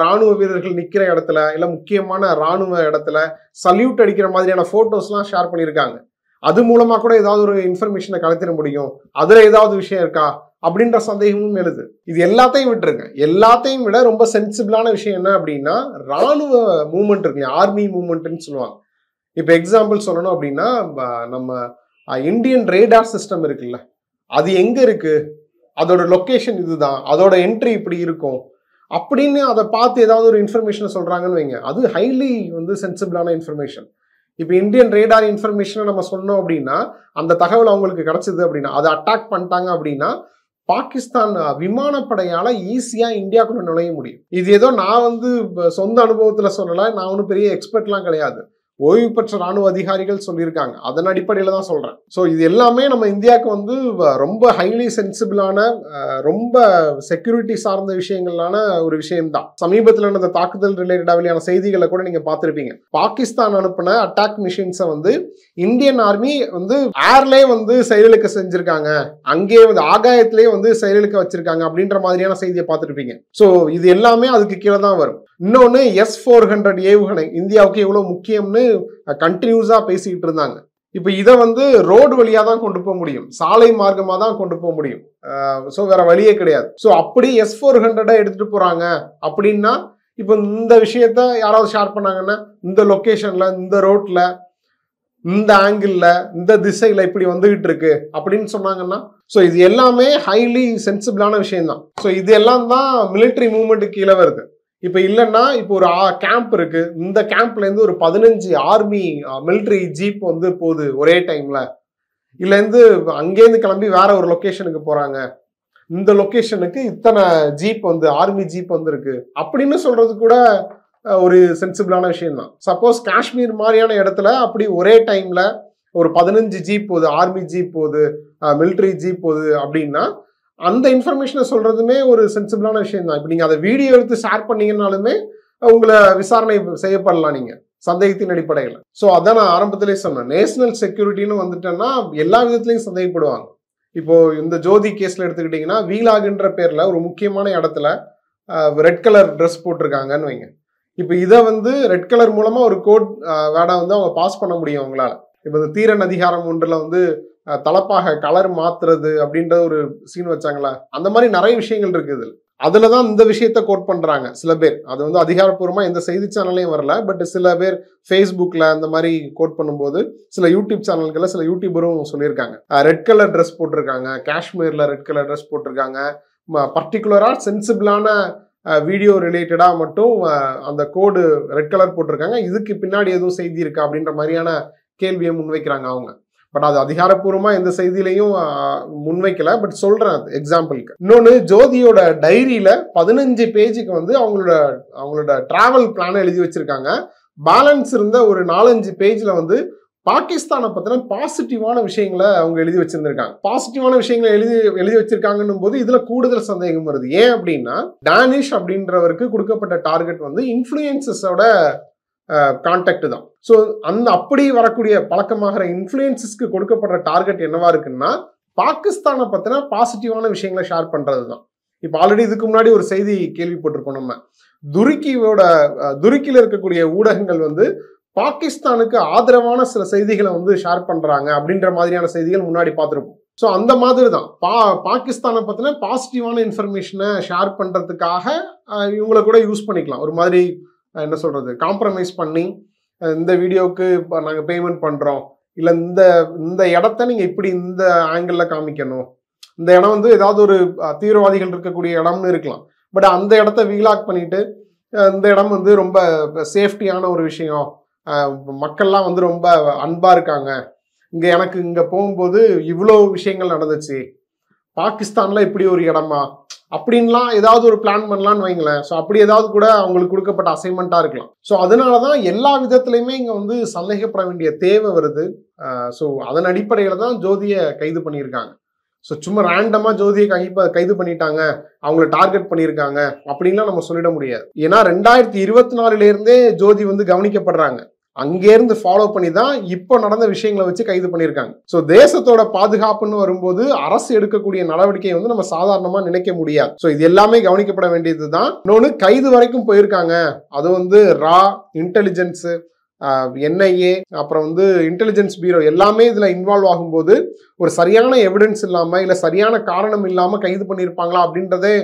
ராணுவ வீரர்கள் நிக்கிற இடத்துல இல்ல முக்கியமான ராணுவ இடத்துல சல்யூட் அடிக்கிற மாதிரியான போட்டோஸ் எல்லாம் ஷேர் பண்ணியிருக்காங்க. அது மூலமா கூட ஏதாவது ஒரு இன்ஃபர்மேஷனை கலத்திட முடியும், அதுல ஏதாவது விஷயம் இருக்கா அப்படின்ற சந்தேகமும் எழுது. இது எல்லாத்தையும் விட்டுருங்க. எல்லாத்தையும் விட ரொம்ப சென்சிபிளான விஷயம் என்ன அப்படின்னா, ராணுவ மூவ்மெண்ட் இருக்கு, ஆர்மி மூவ்மெண்ட்னு சொல்லுவாங்க. இப்போ எக்ஸாம்பிள் சொல்லணும் அப்படின்னா, நம்ம இந்தியன் ரேடார் சிஸ்டம் இருக்குல்ல, அது எங்க இருக்கு, அதோட லொக்கேஷன் இதுதான், அதோட என்ட்ரி இப்படி இருக்கும் அப்படின்னு அதை பார்த்து ஏதாவது ஒரு இன்ஃபர்மேஷனை சொல்றாங்கன்னு வைங்க, அது ஹைலி வந்து சென்சிபிளான இன்ஃபர்மேஷன். இப்போ இந்தியன் ரேடார் இன்ஃபர்மேஷனை நம்ம சொன்னோம் அப்படின்னா, அந்த தகவல் அவங்களுக்கு கிடைச்சது அப்படின்னா, அதை அட்டாக் பண்ணிட்டாங்க அப்படின்னா, பாகிஸ்தான் விமானப்படையால ஈஸியா இந்தியாவுக்குள்ள நுழைய முடியும். இது ஏதோ நான் வந்து சொந்த அனுபவத்துல சொல்லல, நான் ஒன்றும் பெரிய எக்ஸ்பர்ட்லாம் கிடையாது, ஓய்வு பெற்ற ராணுவ அதிகாரிகள் சொல்லியிருக்காங்க, அதன் அடிப்படையில தான் சொல்றேன். ஸோ இது எல்லாமே நம்ம இந்தியாவுக்கு வந்து ரொம்ப ஹைலி சென்சிபிளான, ரொம்ப செக்யூரிட்டி சார்ந்த விஷயங்களான ஒரு விஷயம்தான். சமீபத்தில் நடந்த தாக்குதல் ரிலேட்டடா வெளியான செய்திகளை கூட நீங்க பார்த்திருப்பீங்க. பாகிஸ்தான் அனுப்பின அட்டாக் மிஷின்ஸை வந்து இந்தியன் ஆர்மி வந்து ஏர்லேயே வந்து செயலிழக்க செஞ்சிருக்காங்க, அங்கே வந்து ஆகாயத்திலேயே வந்து செயலிழக்க வச்சிருக்காங்க அப்படின்ற மாதிரியான செய்தியை பார்த்துருப்பீங்க. ஸோ இது எல்லாமே அதுக்கு கீழே தான் வரும். இன்னொன்னு, S-400 ஏவுகணை இந்தியாவுக்கு எவ்வளவு முக்கியம்னு கண்டினியூஸா பேசிக்கிட்டு இருந்தாங்க. இப்ப இதை வந்து ரோடு வழியா தான் கொண்டு போக முடியும், சாலை மார்க்கமா தான் கொண்டு போக முடியும். ஸோ வேற வழியே கிடையாது. ஸோ அப்படி S-400 எடுத்துட்டு போறாங்க அப்படின்னா, இப்போ இந்த விஷயத்த யாராவது ஷேர் பண்ணாங்கன்னா, இந்த லொகேஷன்ல, இந்த ரோட்ல, இந்த ஆங்கிள், இந்த திசையில இப்படி வந்துகிட்டு இருக்கு அப்படின்னு சொன்னாங்கன்னா, ஸோ இது எல்லாமே ஹைலி சென்சிபிளான விஷயம் தான். ஸோ இது எல்லாம் தான் மிலிட்டரி மூவ்மெண்ட் கீழே வருது. இப்ப இல்லைன்னா, இப்போ ஒரு கேம்ப் இருக்கு, இந்த கேம்ப்ல இருந்து ஒரு 15 ஆர்மி மிலிட்டரி ஜீப் வந்து போகுது ஒரே டைம்ல, இல்ல இருந்து அங்கேருந்து கிளம்பி வேற ஒரு லொகேஷனுக்கு போறாங்க, இந்த லொகேஷனுக்கு இத்தனை ஜீப் வந்து ஆர்மி ஜீப் வந்து இருக்கு அப்படின்னு சொல்றது கூட ஒரு சென்சிபிளான விஷயம் தான். சப்போஸ் காஷ்மீர் மாதிரியான இடத்துல அப்படி ஒரே டைம்ல ஒரு 15 ஜீப் போகுது, ஆர்மி ஜீப் போகுது, மிலிட்டரி ஜீப் போகுது அப்படின்னா, அந்த இன்ஃபர்மேஷனை சொல்றதுமே ஒரு சென்சிபிளான விஷயம் தான். இப்போ நீங்க அதை வீடியோ எடுத்து ஷேர் பண்ணீங்கன்னாலுமே உங்களை விசாரணை செய்யப்படலாம் நீங்க சந்தேகத்தின் அடிப்படையில். ஸோ அதான் நான் ஆரம்பத்திலே சொன்னேன், நேஷனல் செக்யூரிட்டின்னு வந்துட்டேன்னா எல்லா விதத்திலையும் சந்தேகப்படுவாங்க. இப்போ இந்த ஜோதி கேஸ்ல எடுத்துக்கிட்டீங்கன்னா, வீலாகுன்ற பேர்ல ஒரு முக்கியமான இடத்துல ரெட் கலர் ட்ரெஸ் போட்டிருக்காங்கன்னு வைங்க. இப்போ இதை வந்து ரெட் கலர் மூலமா ஒரு கோட் வேர்டை வந்து அவங்க பாஸ் பண்ண முடியும் அவங்களால. இப்போ இந்த தீரன் அதிகாரம் ஒன்றுல வந்து தலப்பாக கலர் மாத்துறது அப்படின்ற ஒரு சீன் வச்சாங்களா, அந்த மாதிரி நிறைய விஷயங்கள் இருக்குது. அதுலதான் இந்த விஷயத்த கோட் பண்றாங்க சில பேர். அது வந்து அதிகாரப்பூர்வமா எந்த செய்தி சேனல்லையும் வரல, பட் சில பேர் ஃபேஸ்புக்ல அந்த மாதிரி கோட் பண்ணும்போது சில யூடியூப் சேனல்கள்ல சில யூடியூபரும் சொல்லியிருக்காங்க, ரெட் கலர் ட்ரெஸ் போட்டிருக்காங்க, காஷ்மீர்ல ரெட் கலர் ட்ரெஸ் போட்டிருக்காங்க, பர்டிகுலரா சென்சிபிளான வீடியோ ரிலேட்டடா மட்டும் அந்த கோடு ரெட் கலர் போட்டிருக்காங்க, இதுக்கு பின்னாடி எதுவும் செய்தி இருக்கா அப்படின்ற மாதிரியான கேள்வியை முன்வைக்கிறாங்க அவங்க. பட் அது அதிகாரப்பூர்வமா எந்த செய்தியிலையும் முன்வைக்கல, பட் சொல்றேன் எக்ஸாம்பிளுக்கு. இன்னொன்னு, ஜோதியோட டைரியில 15 பேஜுக்கு வந்து அவங்களோட டிராவல் பிளான் எழுதி வச்சிருக்காங்க. பேலன்ஸ் இருந்த ஒரு 4-5 பேஜ்ல வந்து பாகிஸ்தானை பத்தின பாசிட்டிவான விஷயங்களை அவங்க எழுதி வச்சிருந்திருக்காங்க. பாசிட்டிவான விஷயங்களை எழுதி வச்சிருக்காங்கன்னும் போது இதுல கூடுதல் சந்தேகம் வருது. ஏன் அப்படின்னா, டானிஷ் அப்படின்றவருக்கு கொடுக்கப்பட்ட டார்கெட் வந்து இன்ஃப்ளூயன்சஸோட கான்டாக்ட் தான். ஸோ அப்படி வரக்கூடிய பழக்கமாகிற இன்ஃப்ளூயன்சஸ்க்கு கொடுக்கப்படுற டார்கெட் என்னவா இருக்குன்னா, பாகிஸ்தானை பத்தின பாசிட்டிவான விஷயங்களை ஷேர் பண்றது தான். இப்போ ஆல்ரெடி இதுக்கு முன்னாடி ஒரு செய்தி கேள்விப்பட்டிருப்போம் நம்ம, துருக்கியில் இருக்கக்கூடிய ஊடகங்கள் வந்து பாகிஸ்தானுக்கு ஆதரவான சில செய்திகளை வந்து ஷேர் பண்றாங்க அப்படின்ற மாதிரியான செய்திகள் முன்னாடி பார்த்துருப்போம். ஸோ அந்த மாதிரி தான் பாகிஸ்தானை பத்தின பாசிட்டிவான இன்ஃபர்மேஷனை ஷேர் பண்றதுக்காக இவங்களை கூட யூஸ் பண்ணிக்கலாம். ஒரு மாதிரி என்ன சொல்றது, காம்ப்ரமைஸ் பண்ணி இந்த வீடியோவுக்கு நாங்கள் பேமெண்ட் பண்றோம், இல்லை இந்த இடத்த நீங்க இப்படி இந்த ஆங்கிள் காமிக்கணும், இந்த இடம் வந்து ஏதாவது ஒரு தீவிரவாதிகள் இருக்கக்கூடிய இடம்னு இருக்கலாம், பட் அந்த இடத்த வீலாக் பண்ணிட்டு இந்த இடம் வந்து ரொம்ப சேஃப்டியான ஒரு விஷயம், மக்கள்லாம் வந்து ரொம்ப அன்பா இருக்காங்க, எனக்கு இங்க போகும்போது இவ்வளோ விஷயங்கள் நடந்துச்சு, பாகிஸ்தான்ல இப்படி ஒரு இடமா அப்படின்லாம் ஏதாவது ஒரு பிளான் பண்ணலான்னு வைங்களேன். ஸோ அப்படி ஏதாவது கூட அவங்களுக்கு கொடுக்கப்பட்ட அசைன்மெண்ட்டா இருக்கலாம். ஸோ அதனாலதான் எல்லா விதத்திலையுமே இங்க வந்து சந்தேகப்பட வேண்டிய தேவை வருது. ஸோ அதன் அடிப்படையில தான் ஜோதியை கைது பண்ணியிருக்காங்க. ஸோ சும்மா ரேண்டமா ஜோதியை கைது பண்ணிட்டாங்க, அவங்கள டார்கெட் பண்ணியிருக்காங்க அப்படின்லாம் நம்ம சொல்லிட முடியாது. ஏன்னா 2024 ஜோதி வந்து கவனிக்கப்படுறாங்க. அங்கேருந்து ஃபாலோ பண்ணி தான் இப்போ நடந்த விஷயங்களை வச்சு கைது பண்ணியிருக்காங்க. ஸோ தேசத்தோட பாதுகாப்புன்னு வரும்போது அரசு எடுக்கக்கூடிய நடவடிக்கையை வந்து நம்ம சாதாரணமாக நினைக்க முடியாது. ஸோ இது எல்லாமே கவனிக்கப்பட வேண்டியது தான். இன்னொன்று, கைது வரைக்கும் போயிருக்காங்க. அது வந்து ரா இன்டெலிஜென்ஸ், NIA, அப்புறம் வந்து இன்டெலிஜென்ஸ் பியூரோ எல்லாமே இதில் இன்வால்வ் ஆகும்போது ஒரு சரியான எவிடன்ஸ் இல்லாமல் இல்லை சரியான காரணம் இல்லாமல் கைது பண்ணியிருப்பாங்களா அப்படின்றதே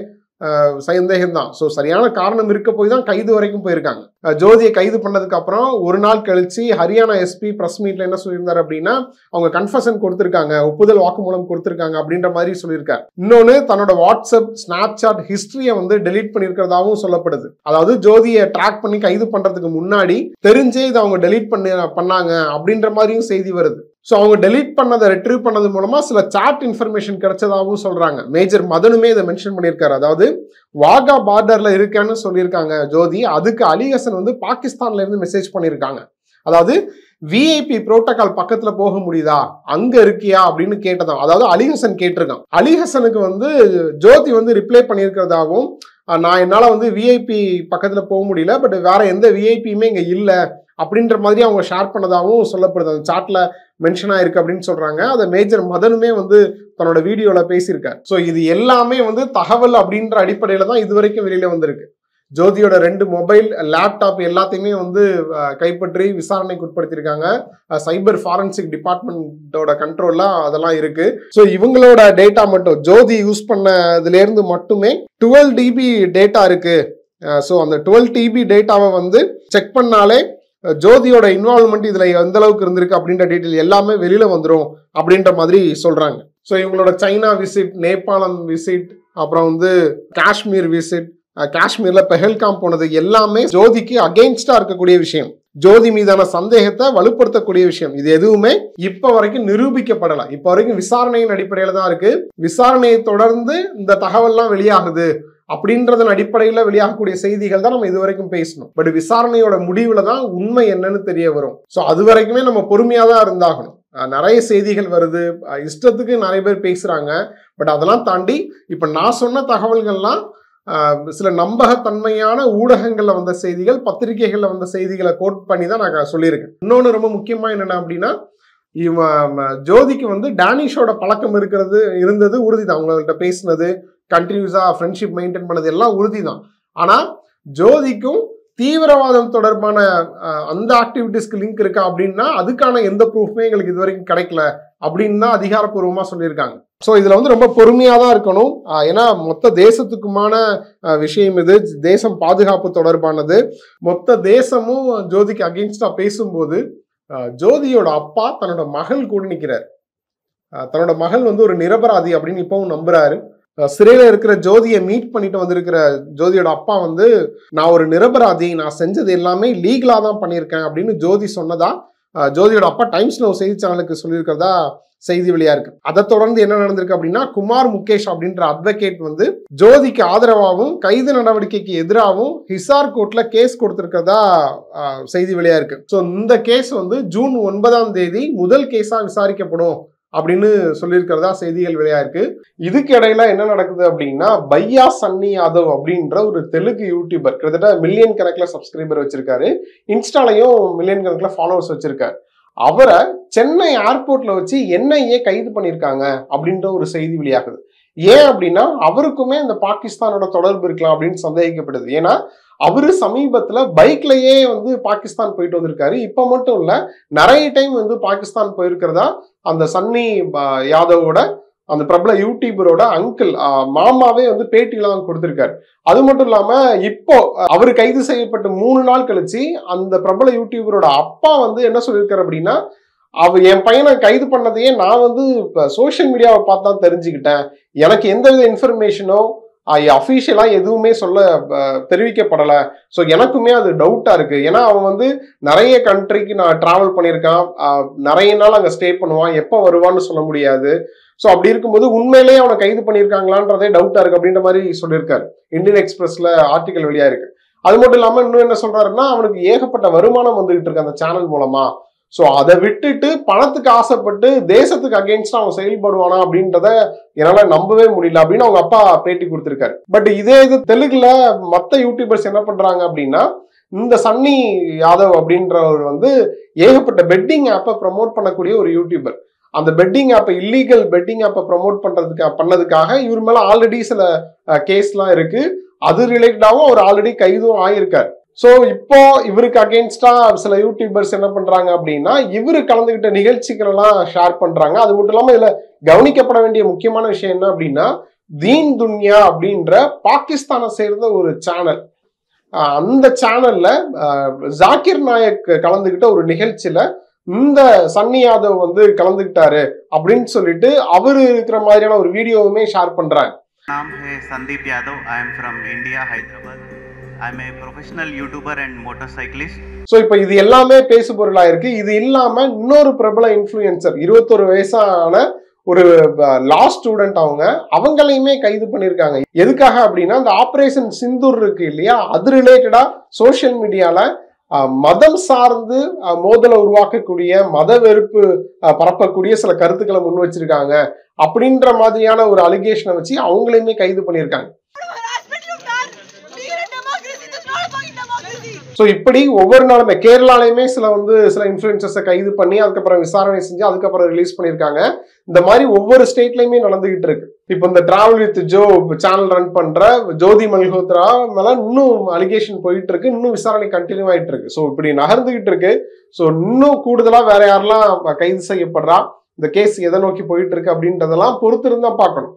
சந்தேகம்தான். ஸோ சரியான காரணம் இருக்க போய் தான் கைது வரைக்கும் போயிருக்காங்க. ஜோதியை கைது பண்ணதுக்கு அப்புறம் ஒரு நாள் கழிச்சு ஹரியானா SP பிரஸ் மீட்ல என்ன சொல்லியிருந்தாரு அப்படின்னா, அவங்க கன்ஃபஷன் கொடுத்திருக்காங்க, ஒப்புதல் வாக்குமூலம் கொடுத்திருக்காங்க அப்படின்ற மாதிரி சொல்லியிருக்காரு. இன்னொன்னு, தன்னோட வாட்ஸ்அப் ஸ்னாப்சாட் ஹிஸ்டரியை வந்து டெலீட் பண்ணியிருக்கிறதாவும் சொல்லப்படுது. அதாவது ஜோதியை ட்ராக் பண்ணி கைது பண்றதுக்கு முன்னாடி தெரிஞ்சே இதை அவங்க டெலீட் பண்ணாங்க அப்படின்ற மாதிரியும் செய்தி வருது. ஸோ அவங்க டெலீட் பண்ணதை ரெட்ரீவ் பண்ணது மூலமா சில சாட் இன்ஃபர்மேஷன் கிடைச்சதாகவும் சொல்றாங்க. மேஜர் மதனுமே இதை மென்ஷன் பண்ணியிருக்காரு. அதாவது வாகா பார்டர்ல இருக்கேன்னு சொல்லியிருக்காங்க ஜோதி. அதுக்கு அலிஹசன் வந்து பாகிஸ்தான்ல இருந்து மெசேஜ் பண்ணியிருக்காங்க. அதாவது VIP புரோட்டோகால் பக்கத்துல போக முடியுதா, அங்க இருக்கியா அப்படின்னு கேட்டதான். அதாவது அலிஹசன் கேட்டிருக்கான். அலிஹசனுக்கு வந்து ஜோதி வந்து ரிப்ளை பண்ணியிருக்கிறதாகவும், நான் என்னால வந்து VIP பக்கத்துல போக முடியல, பட் வேற எந்த VIPயுமே இங்க இல்ல அப்படின்ற மாதிரி அவங்க ஷேர் பண்ணதாகவும் சொல்லப்படுது. அந்த சாட்ல மென்ஷன் ஆயிருக்கு அப்படின்னு சொல்றாங்க. அதை மேஜர் மதனுமே வந்து தன்னோட வீடியோல பேசியிருக்காரு. ஸோ இது எல்லாமே வந்து தகவல் அப்படின்ற அடிப்படையில தான் இது வரைக்கும் வெளியில வந்திருக்கு. ஜோதியோட 2 மொபைல், லேப்டாப் எல்லாத்தையுமே வந்து கைப்பற்றி விசாரணைக்கு உட்படுத்தியிருக்காங்க. சைபர் ஃபாரன்சிக் டிபார்ட்மெண்டோட கண்ட்ரோல்ல அதெல்லாம் இருக்கு. ஸோ இவங்களோட டேட்டா மட்டும் ஜோதி யூஸ் பண்ணதுல இருந்து மட்டுமே 12 TB டேட்டா இருக்கு. ஸோ அந்த 12 TB டேட்டாவை வந்து செக் பண்ணாலே ஜோதியோட இன்வால்வ்மெண்ட் இதுல எந்த அளவுக்கு இருந்திருக்கு அப்படின்ற டீட்டெயில் எல்லாமே வெளியில வந்துடும் அப்படின்ற மாதிரி சொல்றாங்க. ஸோ இவங்களோட சைனா விசிட், நேபாளம் விசிட், அப்புறம் வந்து காஷ்மீர் விசிட், காஷ்மீர்ல பெஹல்காம் போனது எல்லாமே ஜோதிக்கு அகெயின்ஸ்டா இருக்கக்கூடிய விஷயம், ஜோதி மீதான சந்தேகத்தை வலுப்படுத்தக்கூடிய விஷயம். இது எதுவுமே இப்ப வரைக்கும் நிரூபிக்கப்படல. இப்ப வரைக்கும் விசாரணையின் அடிப்படையில தான் இருக்கு. விசாரணையை தொடர்ந்து இந்த தகவல்லாம் வெளியாகுது அப்படின்றதன் அடிப்படையில வெளியாகக்கூடிய செய்திகள் தான் நம்ம இது வரைக்கும் பேசணும். பட் விசாரணையோட முடிவுல தான் உண்மை என்னன்னு தெரிய வரும். ஸோ அது வரைக்குமே நம்ம பொறுமையா தான் இருந்தாகணும். நிறைய செய்திகள் வருது, இஷ்டத்துக்கு நிறைய பேர் பேசுறாங்க. பட் அதெல்லாம் தாண்டி இப்ப நான் சொன்ன தகவல்கள்லாம் சில நம்பகத்தன்மையான ஊடகங்கள்ல வந்த செய்திகள், பத்திரிகைகள்ல வந்த செய்திகளை கோட் பண்ணி தான் நான் சொல்லியிருக்கேன். இன்னொன்று ரொம்ப முக்கியமா என்னன்னா அப்படின்னா, ஜோதிக்கு வந்து டேனிஷோட பழக்கம் இருந்தது உறுதிதான். அவங்கள்ட்ட பேசினது, கண்டினியூஸா ஃப்ரெண்ட்ஷிப் மெயின்டைன் பண்ணது எல்லாம் உறுதி தான். ஆனா ஜோதிக்கும் தீவிரவாதம் தொடர்பான அந்த ஆக்டிவிட்டிஸ்க்கு லிங்க் இருக்கா அப்படின்னா அதுக்கான எந்த ப்ரூஃப்மே எங்களுக்கு இது வரைக்கும் கிடைக்கல அப்படின்னு தான் அதிகாரப்பூர்வமா சொல்லியிருக்காங்க. ஸோ இதுல வந்து ரொம்ப பொறுமையா தான் இருக்கணும். ஏன்னா மொத்த தேசத்துக்குமான விஷயம் இது, தேசம் பாதுகாப்பு தொடர்பானது. மொத்த தேசமும் ஜோதிக்கு அகெயின்ஸ்டா பேசும்போது ஜோதியோட அப்பா தன்னோட மகள் கூட நிற்கிறார். தன்னோட மகள் வந்து ஒரு நிரபராதி அப்படின்னு இப்பவும் நம்புறாரு. சிறையில இருக்கிற ஜோதியை மீட் பண்ணிட்டு வந்திருக்கிற ஜோதியோட அப்பா வந்து, நான் ஒரு நிரபராதி, நான் செஞ்சது எல்லாமே லீகலா தான் பண்ணியிருக்கேன் அப்படின்னு ஜோதி சொன்னதா ஜோதியோட அப்பா டைம்ஸ் நவ் செய்தி சேனலுக்கு சொல்லியிருக்கிறதா செய்தி வெளியா இருக்கு. அதை தொடர்ந்து என்ன நடந்திருக்கு அப்படின்னா, குமார் முகேஷ் அப்படின்ற அட்வொகேட் வந்து ஜோதிக்கு ஆதரவாகவும் கைது நடவடிக்கைக்கு எதிராகவும் ஹிசார் கோர்ட்ல கேஸ் கொடுத்திருக்கிறதா செய்தி வெளியா இருக்கு. ஸோ இந்த கேஸ் வந்து ஜூன் 9 முதல் கேஸா விசாரிக்கப்படும் அப்படின்னு சொல்லியிருக்கிறதா செய்திகள் வெளியா இருக்கு. இதுக்கு இடையில என்ன நடக்குது அப்படின்னா, பையா சன்னி யாதவ் அப்படின்ற ஒரு தெலுங்கு யூடியூபர் கிட்டத்தட்ட மில்லியன் கணக்கில் சப்ஸ்கிரைபர் வச்சிருக்காரு, இன்ஸ்டாலையும் மில்லியன் கணக்கில் ஃபாலோவர்ஸ் வச்சிருக்காரு. அவரை சென்னை ஏர்போர்ட்ல வச்சு NIA கைது பண்ணியிருக்காங்க அப்படின்ற ஒரு செய்தி வெளியாகுது. ஏன் அப்படின்னா, அவருக்குமே இந்த பாகிஸ்தானோட தொடர்பு இருக்கலாம் அப்படின்னு சந்தேகிக்கப்படுது. ஏன்னா அவரு சமீபத்துல பைக்லயே வந்து பாகிஸ்தான் போயிட்டு வந்திருக்காரு. இப்ப மட்டும் இல்ல, நிறைய டைம் வந்து பாகிஸ்தான் போயிருக்கிறதா அந்த சன்னி யாதவோட அந்த பிரபல யூடியூபரோட அங்கிள் மாமாவே வந்து பேட்டிலாம் கொடுத்திருக்காரு. அது மட்டும் இல்லாம இப்போ அவரு கைது செய்யப்பட்ட 3 நாள் கழிச்சு அந்த பிரபல யூடியூபரோட அப்பா வந்து என்ன சொல்லியிருக்காரு அப்படின்னா, என் பையனை கைது பண்ணதையே நான் வந்து சோசியல் மீடியாவை பார்த்து தான் தெரிஞ்சுக்கிட்டேன், எனக்கு எந்தவித இன்ஃபர்மேஷனோ அஃபீஷியலா எதுவுமே தெரிவிக்கப்படலை. ஸோ எனக்குமே அது டவுட்டா இருக்கு. ஏன்னா அவன் வந்து நிறைய கண்ட்ரிக்கு நான் டிராவல் பண்ணியிருக்கான், நிறைய நாள் அங்கே ஸ்டே பண்ணுவான், எப்போ வருவான்னு சொல்ல முடியாது. ஸோ அப்படி இருக்கும்போது உண்மையிலேயே அவனை கைது பண்ணியிருக்காங்களான்றதே டவுட்டா இருக்கு அப்படின்ற மாதிரி சொல்லியிருக்காரு. இந்தியன் எக்ஸ்பிரஸ்ல ஆர்டிகல் வெளியா இருக்கு. அது மட்டும் இல்லாம இன்னும் என்ன சொல்றாருன்னா, அவனுக்கு ஏகப்பட்ட வருமானம் வந்துகிட்டு இருக்கு அந்த சேனல் மூலமா. ஸோ அதை விட்டுட்டு பணத்துக்கு ஆசைப்பட்டு தேசத்துக்கு அகெயின்ஸ்டா அவன் செயல்படுவானா அப்படின்றத என்னால நம்பவே முடியல அப்படின்னு அவங்க அப்பா பேட்டி கொடுத்திருக்காரு. பட் இதே இது தெலுங்குல மற்ற யூடியூபர்ஸ் என்ன பண்றாங்க அப்படின்னா, இந்த சன்னி யாதவ் அப்படின்றவர் வந்து ஏகப்பட்ட பெட்டிங் ஆப்பை ப்ரமோட் பண்ணக்கூடிய ஒரு யூடியூபர். அந்த பெட்டிங் ஆப்பை இல்லீகல் பெட்டிங் ஆப்பை ப்ரமோட் பண்ணதுக்காக இவர் மேல ஆல்ரெடி சில கேஸ்லாம் இருக்கு. அது ரிலேட்டடாகவும் அவர் ஆல்ரெடி கைதும் ஆயிருக்காரு. ஸோ இப்போ இவருக்கு அகெயின்ஸ்டா சில யூடியூபர்ஸ் என்ன பண்றாங்க அப்படின்னா இவரு கலந்துகிட்ட நிகழ்ச்சிகள் எல்லாம் ஷேர் பண்றாங்க. அது மட்டும் இல்லாம இதுல கவனிக்கப்பட வேண்டிய முக்கியமான விஷயம் என்ன அப்படின்னா தீன் துன்யா அப்படின்ற பாகிஸ்தானை சேர்ந்த ஒரு சேனல், அந்த சேனல்ல ஜாகிர் நாயக் கலந்துகிட்ட ஒரு நிகழ்ச்சியில இந்த சன்னி யாதவ் வந்து கலந்துகிட்டாரு அப்படின்னு சொல்லிட்டு அவரு இருக்கிற மாதிரியான ஒரு வீடியோவுமே ஷேர் பண்றாங்க. नाम है Sandeep Yadav. I am from India, Hyderabad. I am a professional YouTuber and motorcyclist. So இப்போ இது எல்லாமே பேசு பொருளா இருக்கு. இது இல்லாம இன்னொரு பிரபல இன்ஃப்ளூயன்சர் 21 வயசான ஒரு லா ஸ்டூடெண்ட் அவங்களையுமே கைது பண்ணியிருக்காங்க. எதுக்காக அப்படின்னா இந்த ஆபரேஷன் சிந்தூர் இருக்கு இல்லையா, அது ரிலேட்டடா சோசியல் மீடியால மதம் சார்ந்து மோதலை உருவாக்கக்கூடிய மத வெறுப்பு பரப்பக்கூடிய சில கருத்துக்களை முன் வச்சிருக்காங்க அப்படின்ற மாதிரியான ஒரு அலிகேஷனை வச்சு அவங்களையுமே கைது பண்ணியிருக்காங்க. ஸோ இப்படி ஒவ்வொரு நாளுமே கேரளாலையுமே சில இன்ஃப்ளூயன்சர்ஸை கைது பண்ணி அதுக்கப்புறம் விசாரணை செஞ்சு அதுக்கப்புறம் ரிலீஸ் பண்ணியிருக்காங்க. இந்த மாதிரி ஒவ்வொரு ஸ்டேட்லயுமே நடந்துகிட்டு இருக்கு. இப்போ இந்த travel with Joe channel run பண்ற ஜோதி மல்ஹோத்ரா மேல இன்னும் அலிகேஷன் போயிட்டு இருக்கு, இன்னும் விசாரணை கண்டினியூ ஆயிட்டு இருக்கு. ஸோ இப்படி நகர்ந்துகிட்டு இருக்கு. ஸோ இன்னும் கூடுதலா வேற யாரெல்லாம் கைது செய்யப்படுறா, இந்த கேஸ் எதை நோக்கி போயிட்டு இருக்கு அப்படின்றதெல்லாம் பொறுத்து இருந்தா பார்க்கணும்.